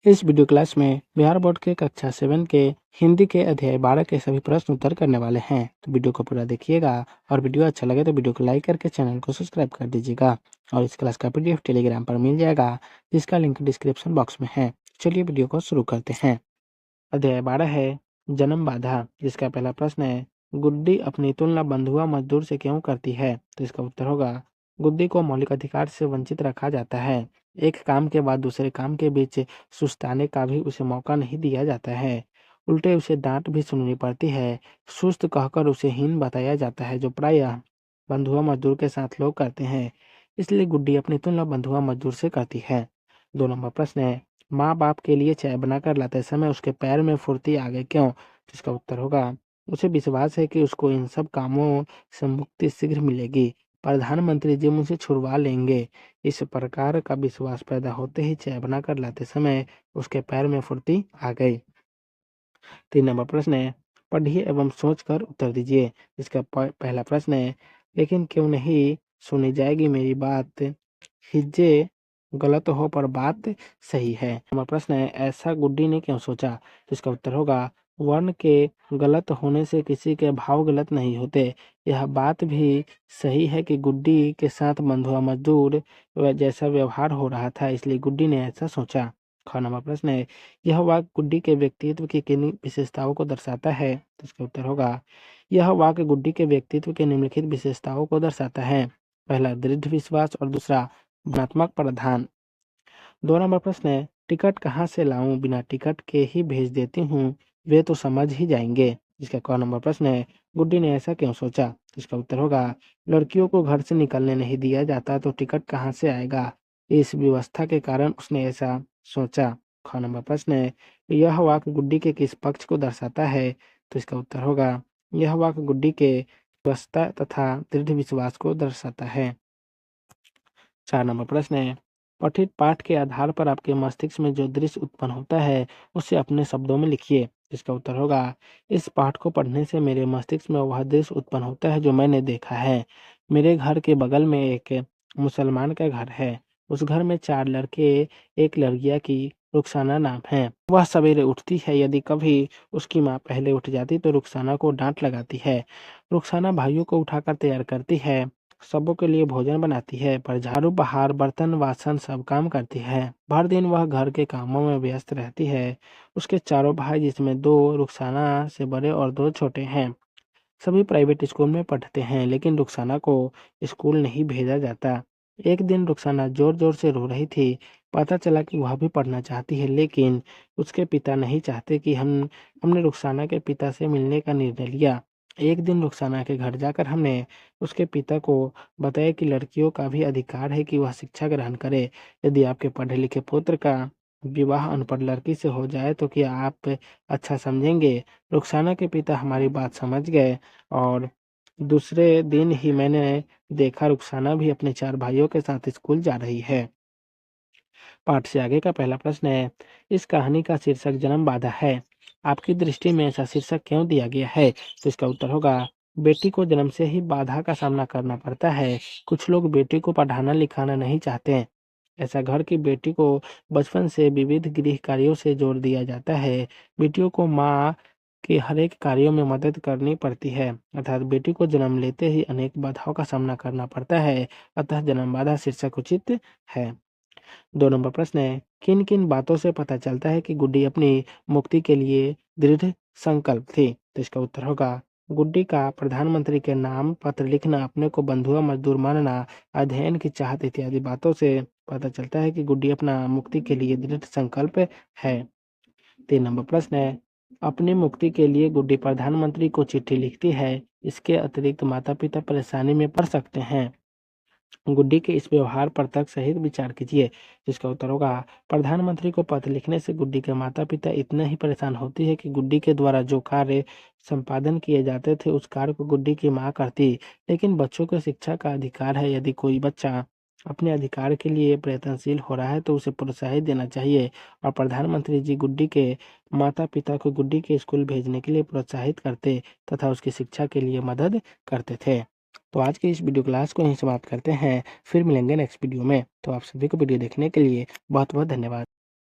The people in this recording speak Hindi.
इस वीडियो क्लास में बिहार बोर्ड के कक्षा 7 के हिंदी के अध्याय 12 के सभी प्रश्न उत्तर करने वाले हैं। तो वीडियो को पूरा देखिएगा और वीडियो अच्छा लगे तो वीडियो को लाइक करके चैनल को सब्सक्राइब कर दीजिएगा। और इस क्लास का पीडीएफ टेलीग्राम पर मिल जाएगा, जिसका लिंक डिस्क्रिप्शन बॉक्स में है। चलिए वीडियो को शुरू करते हैं। अध्याय 12 है जन्म बाधा, जिसका पहला प्रश्न है गुड्डी अपनी तुलना बंधुआ मजदूर से क्यों करती है। तो इसका उत्तर होगा गुड्डी को मौलिक अधिकार से वंचित रखा जाता है। एक काम के बाद दूसरे काम के बीच सुस्ताने का भी उसे मौका नहीं दिया जाता है। उल्टे उसे डांट भी सुननी पड़ती है। सुस्त कहकर उसे हीन बताया जाता है, जो प्रायः बंधुआ मजदूर के साथ लोग करते हैं। इसलिए गुड्डी अपनी तुलना बंधुआ मजदूर से करती है। 2 नंबर प्रश्न है माँ बाप के लिए चाय बनाकर लाते समय उसके पैर में फुर्ती आ गई क्यों। तो इसका उत्तर होगा उसे विश्वास है कि उसको इन सब कामों से मुक्ति शीघ्र मिलेगी। प्रधानमंत्री जी मुझे छुड़वा लेंगे। इस प्रकार का विश्वास पैदा होते ही चाय बनाकर लाते समय उसके पैर में फुर्ती आ गई। 3 नंबर प्रश्न है पढ़िए एवं सोचकर उत्तर दीजिए। इसका पहला प्रश्न है लेकिन क्यों नहीं सुनी जाएगी मेरी बात, हिज्जे गलत हो पर बात सही है। नंबर प्रश्न है ऐसा गुड्डी ने क्यों सोचा। तो इसका उत्तर होगा वर्ण के गलत होने से किसी के भाव गलत नहीं होते। यह बात भी सही है कि गुड्डी के साथ बंधुआ मजदूर जैसा व्यवहार हो रहा था, इसलिए गुड्डी ने ऐसा सोचा। ख नंबर प्रश्न है यह वाक्य गुड्डी के व्यक्तित्व की किन विशेषताओं को दर्शाता है। तो इसका उत्तर होगा यह वाक्य गुड्डी के व्यक्तित्व के निम्नलिखित विशेषताओं को दर्शाता है। पहला दृढ़ विश्वास और दूसरा भावनात्मक प्रधान। 2 नंबर प्रश्न है टिकट कहाँ से लाऊं, बिना टिकट के ही भेज देती हूँ, वे तो समझ ही जाएंगे। इसका क नंबर प्रश्न है गुड्डी ने ऐसा क्यों सोचा। इसका उत्तर होगा लड़कियों को घर से निकलने नहीं दिया जाता तो टिकट कहाँ से आएगा, इस व्यवस्था के कारण उसने ऐसा सोचा। ख नंबर प्रश्न है यह वाक्य गुड्डी के किस पक्ष को दर्शाता है। तो इसका उत्तर होगा यह वाक्य गुड्डी के व्यवस्था तथा दृढ़ विश्वास को दर्शाता है। 4 नंबर प्रश्न है पठित पाठ के आधार पर आपके मस्तिष्क में जो दृश्य उत्पन्न होता है उसे अपने शब्दों में लिखिए। इसका उत्तर होगा इस पाठ को पढ़ने से मेरे मस्तिष्क में वह दृश्य उत्पन्न होता है जो मैंने देखा है। मेरे घर के बगल में एक मुसलमान का घर है। उस घर में 4 लड़के एक लड़किया की रुखसाना नाम है। वह सवेरे उठती है, यदि कभी उसकी माँ पहले उठ जाती तो रुखसाना को डांट लगाती है। रुखसाना भाइयों को उठाकर तैयार करती है, सबों के लिए भोजन बनाती है, पर झाड़ू बहार बर्तन वासन सब काम करती है। भर दिन वह घर के कामों में व्यस्त रहती है। उसके 4 भाई, जिसमें 2 रुखसाना से बड़े और 2 छोटे हैं, सभी प्राइवेट स्कूल में पढ़ते हैं, लेकिन रुखसाना को स्कूल नहीं भेजा जाता। एक दिन रुखसाना जोर जोर से रो रही थी। पता चला कि वह भी पढ़ना चाहती है, लेकिन उसके पिता नहीं चाहते कि हमने रुखसाना के पिता से मिलने का निर्णय लिया। एक दिन रुखसाना के घर जाकर हमने उसके पिता को बताया कि लड़कियों का भी अधिकार है कि वह शिक्षा ग्रहण करे। यदि आपके पढ़े लिखे पुत्र का विवाह अनपढ़ लड़की से हो जाए तो क्या आप अच्छा समझेंगे। रुखसाना के पिता हमारी बात समझ गए और दूसरे दिन ही मैंने देखा रुखसाना भी अपने 4 भाइयों के साथ स्कूल जा रही है। पाठ से आगे का पहला प्रश्न है इस कहानी का शीर्षक जन्म बाधा है। आपकी दृष्टि में ऐसा शीर्षक क्यों दिया गया है। तो इसका उत्तर होगा बेटी को जन्म से ही बाधा का सामना करना पड़ता है। कुछ लोग बेटी को पढ़ाना लिखाना नहीं चाहते। ऐसा घर की बेटी को बचपन से विविध गृह कार्यों से जोड़ दिया जाता है। बेटियों को माँ के हर एक कार्यों में मदद करनी पड़ती है, अर्थात बेटी को जन्म लेते ही अनेक बाधाओं का सामना करना पड़ता है। अतः जन्म बाधा शीर्षक उचित है। 2 नंबर प्रश्न है किन किन बातों से पता चलता है कि गुड्डी अपनी मुक्ति के लिए दृढ़ संकल्प थी। तो इसका उत्तर होगा गुड्डी का प्रधानमंत्री के नाम पत्र लिखना, अपने को बंधुआ मजदूर मानना, अध्ययन की चाहत इत्यादि बातों से पता चलता है कि गुड्डी अपना मुक्ति के लिए दृढ़ संकल्प है। 3 नंबर प्रश्न है अपनी मुक्ति के लिए गुड्डी प्रधानमंत्री को चिट्ठी लिखती है। इसके अतिरिक्त माता पिता परेशानी में पड़ सकते हैं। गुड्डी के इस व्यवहार पर तर्क सहित विचार कीजिए। जिसका उत्तर होगा प्रधानमंत्री को पत्र लिखने से गुड्डी के माता पिता इतने ही परेशान होती है कि गुड्डी के द्वारा जो कार्य संपादन किए जाते थे उस कार्य को गुड्डी की माँ करती। लेकिन बच्चों को शिक्षा का अधिकार है। यदि कोई बच्चा अपने अधिकार के लिए प्रयत्नशील हो रहा है तो उसे प्रोत्साहित देना चाहिए। और प्रधानमंत्री जी गुड्डी के माता पिता को गुड्डी के स्कूल भेजने के लिए प्रोत्साहित करते तथा उसकी शिक्षा के लिए मदद करते थे। तो आज के इस वीडियो क्लास को यहीं समाप्त करते हैं। फिर मिलेंगे नेक्स्ट वीडियो में। तो आप सभी को वीडियो देखने के लिए बहुत बहुत धन्यवाद।